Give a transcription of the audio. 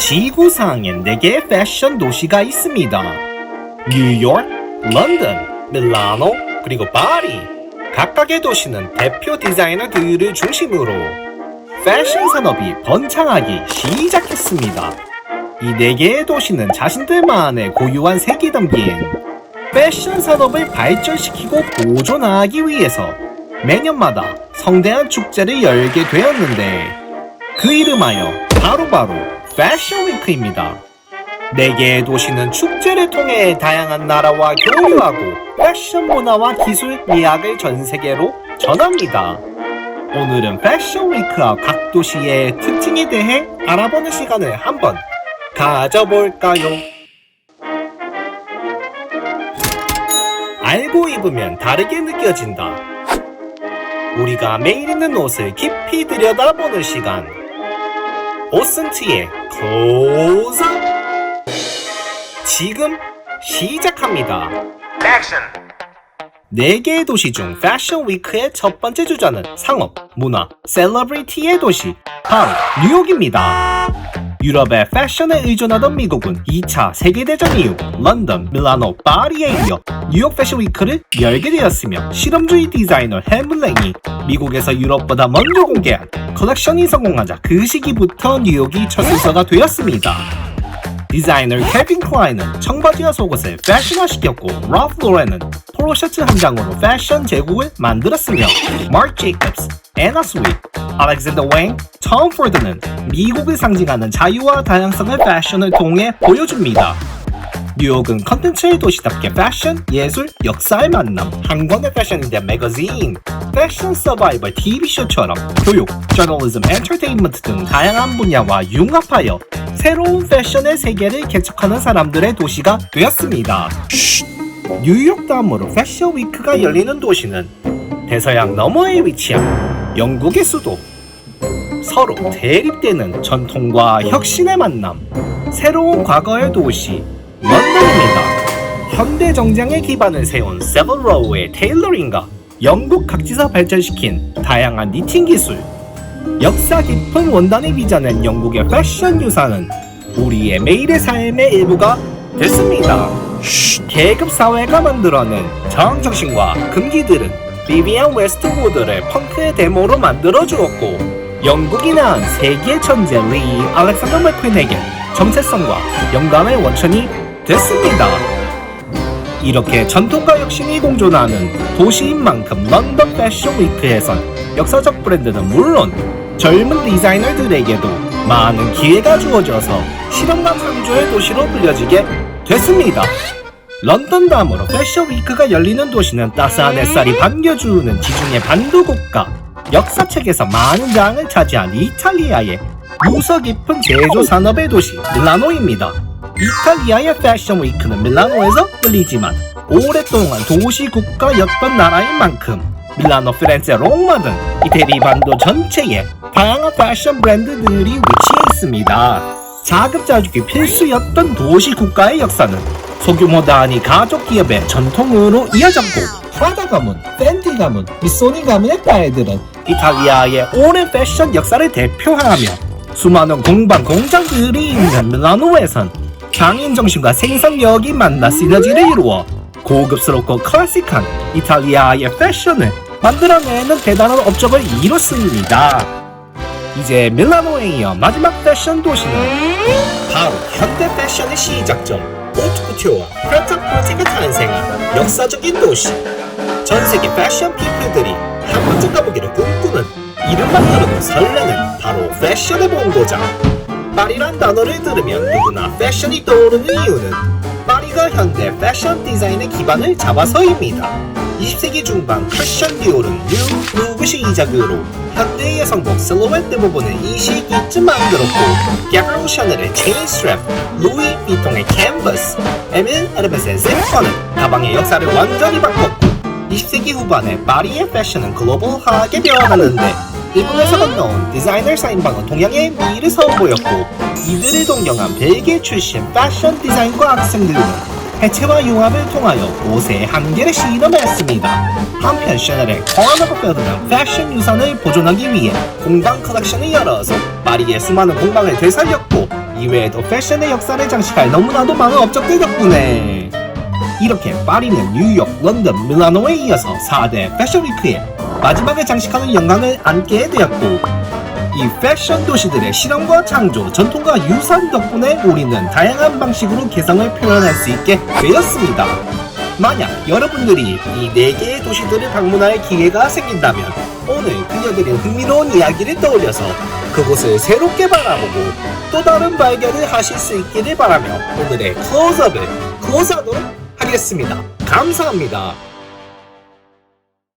지구상엔 4개의 패션 도시가 있습니다. 뉴욕, 런던, 밀라노, 그리고 파리. 각각의 도시는 대표 디자이너들을 중심으로 패션 산업이 번창하기 시작했습니다. 이 4개의 도시는 자신들만의 고유한 세계 담긴 패션 산업을 발전시키고 보존하기 위해서 매년마다 성대한 축제를 열게 되었는데 그 이름하여 바로 패션 위크입니다. 4개의 도시는 축제를 통해 다양한 나라와 교류하고 패션 문화와 기술, 미학을 전 세계로 전합니다. 오늘은 패션 위크와 각 도시의 특징에 대해 알아보는 시간을 한번 가져볼까요? 알고 입으면 다르게 느껴진다. 우리가 매일 입는 옷을 깊이 들여다보는 시간. 오슨트의 클로즈업! 지금 시작합니다. 액션! 4개의 도시 중 패션 위크의 첫 번째 주자는 상업, 문화, 셀러브리티의 도시, 바로 뉴욕입니다. 유럽의 패션에 의존하던 미국은 2차 세계대전 이후 런던, 밀라노, 파리에 이어 뉴욕 패션 위크를 열게 되었으며 실험주의 디자이너 헬뭇 랭이 미국에서 유럽보다 먼저 공개한 컬렉션이 성공하자 그 시기부터 뉴욕이 첫 순서가 되었습니다. 디자이너 케빈 클라인은 청바지와 속옷을 패션화시켰고 랄프 로렌은 폴로셔츠 한 장으로 패션 제국을 만들었으며 마크 제이콥스, 애나 스윗, 알렉산더 웽, 톰 포드는 미국을 상징하는 자유와 다양성을 패션을 통해 보여줍니다. 뉴욕은 컨텐츠의 도시답게 패션, 예술, 역사의 만남, 한 권의 패션에 대한 매거진, 패션 서바이벌 TV쇼처럼 교육, 저널리즘, 엔터테인먼트 등 다양한 분야와 융합하여 새로운 패션의 세계를 개척하는 사람들의 도시가 되었습니다. 뉴욕 다음으로 패션 위크가 열리는 도시는 대서양 너머에 위치한 영국의 수도. 서로 대립되는 전통과 혁신의 만남, 새로운 과거의 도시 런던입니다. 현대 정장의 기반을 세운 세벌로우의 테일러링과 영국 각지사 발전시킨 다양한 니팅 기술, 역사 깊은 원단을 빚어낸 영국의 패션 유산은 우리의 매일의 삶의 일부가 됐습니다. 계급 사회가 만들어낸 저항정신과 금기들은 비비안 웨스트우드를 펑크의 데모로 만들어 주었고 영국이 낳은 세계의 천재 리 알렉산더 맥퀸에게 정체성과 영감의 원천이 됐습니다. 이렇게 전통과 혁신이 공존하는 도시인 만큼 런던 패션 위크에선 역사적 브랜드는 물론 젊은 디자이너들에게도 많은 기회가 주어져서 실험감 상조의 도시로 불려지게 됐습니다. 런던 다음으로 패션 위크가 열리는 도시는 따스한 햇살이 반겨주는 지중해 반도국가, 역사책에서 많은 장을 차지한 이탈리아의 유서 깊은 제조 산업의 도시 밀라노입니다. 이탈리아의 패션 위크는 밀라노에서 열리지만 오랫동안 도시 국가였던 나라인 만큼 밀라노, 피렌체, 로마 등 이태리 반도 전체에 다양한 패션 브랜드들이 위치해 있습니다. 자급자족이 필수였던 도시 국가의 역사는 소규모 단위 가족 기업의 전통으로 이어졌고 프라다 가문, 팬티 가문, 미소니 가문의 딸들은 이탈리아의 오랜 패션 역사를 대표하며 수많은 공방, 공장들이 있는 밀라노에선 장인 정신과 생산력이 만나 시너지를 이루어 고급스럽고 클래식한 이탈리아의 패션을 만들어내는 대단한 업적을 이뤘습니다. 이제 밀라노에 이어 마지막 패션 도시는 바로 현대 패션의 시작점 오트쿠튜와 프레타포르테가 탄생한 역사적인 도시. 전세계 패션 피플들이 한 번쯤 가보기를 꿈꾸는 이름만 들어도 설레는 바로 패션의 본고장 파리란 단어를 들으면 누구나 패션이 떠오르는 이유는 파리가 현대 패션 디자인의 기반을 잡아서입니다. 20세기 중반 패션 디올은 뉴 루브 시작으로 현대의 여성복 실루엣 대부분을 이 시기쯤 만들었고 갸브리엘 샤넬의 체인 스트랩, 루이 비통의 캔버스, 에밀 에르메스의 짚커는 가방의 역사를 완전히 바꿨고 20세기 후반에 파리의 패션은 글로벌하게 변하는데 일본에서 건너온 디자이너 사인방은 동양의 미를 선보였고 이들을 동경한 벨기에 출신 패션 디자인과 학생들은 해체와 융합을 통하여 옷의 한계를 실험했습니다. 한편 샤넬의 광활하고 뼈드는 패션 유산을 보존하기 위해 공방 컬렉션을 열어서 파리의 수많은 공방을 되살렸고 이외에도 패션의 역사를 장식할 너무나도 많은 업적들 덕분에 이렇게 파리는 뉴욕, 런던, 밀라노에 이어서 4대 패션 위크의 마지막을 장식하는 영광을 안게 되었고 이 패션 도시들의 실험과 창조, 전통과 유산 덕분에 우리는 다양한 방식으로 개성을 표현할 수 있게 되었습니다. 만약 여러분들이 이 4개의 도시들을 방문할 기회가 생긴다면 오늘 들려드린 흥미로운 이야기를 떠올려서 그곳을 새롭게 바라보고 또 다른 발견을 하실 수 있기를 바라며 오늘의 클로즈업을 클로즈하도록 하겠습니다. 감사합니다.